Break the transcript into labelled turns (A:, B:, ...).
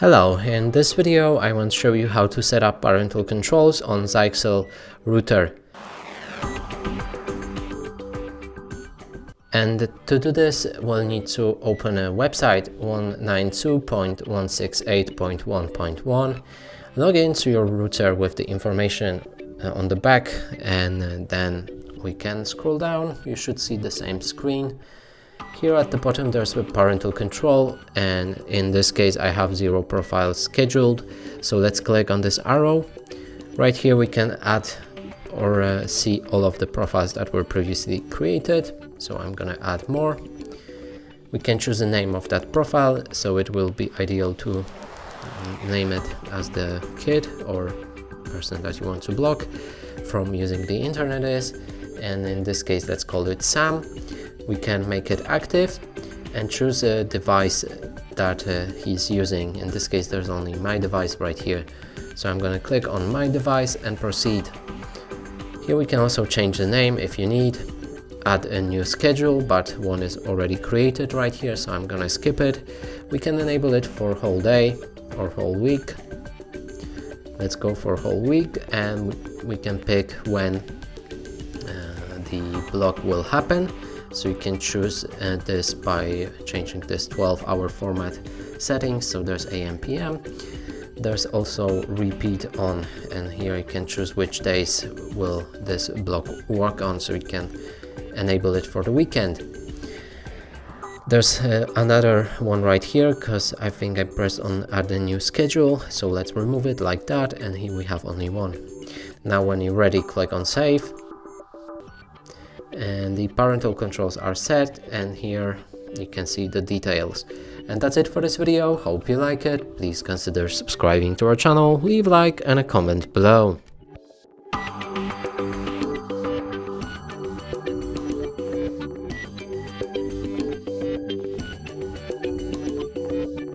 A: Hello, in this video I want to show you how to set up parental controls on Zyxel Router. And to do this we'll need to open a website 192.168.1.1, log into your router with the information on the back, and then we can scroll down. You should see the same screen. Here at the bottom there's the parental control, and in this case I have 0 profiles scheduled, so let's click on this arrow. Right here we can add or see all of the profiles that were previously created, so I'm gonna add more. We can choose the name of that profile, so it will be ideal to name it as the kid or person that you want to block from using the internet is, and in this case let's call it Sam. We can make it active and choose a device that he's using. In this case there's only my device right here, so I'm going to click on my device and proceed. Here we can also change the name if you need, add a new schedule, but one is already created right here, so I'm going to skip it. We can enable it for whole day or whole week. Let's go for whole week, and we can pick when the block will happen. So you can choose this by changing this 12-hour format settings. So there's AM, PM. There's also repeat on, and here you can choose which days will this block work on, so you can enable it for the weekend. There's another one right here because I think I pressed on add a new schedule. So let's remove it like that, and here we have only one. Now when you're ready, click on save. And the parental controls are set, and here you can see the details. And that's it for this video. Hope you like it. Please consider subscribing to our channel, leave a like and a comment below.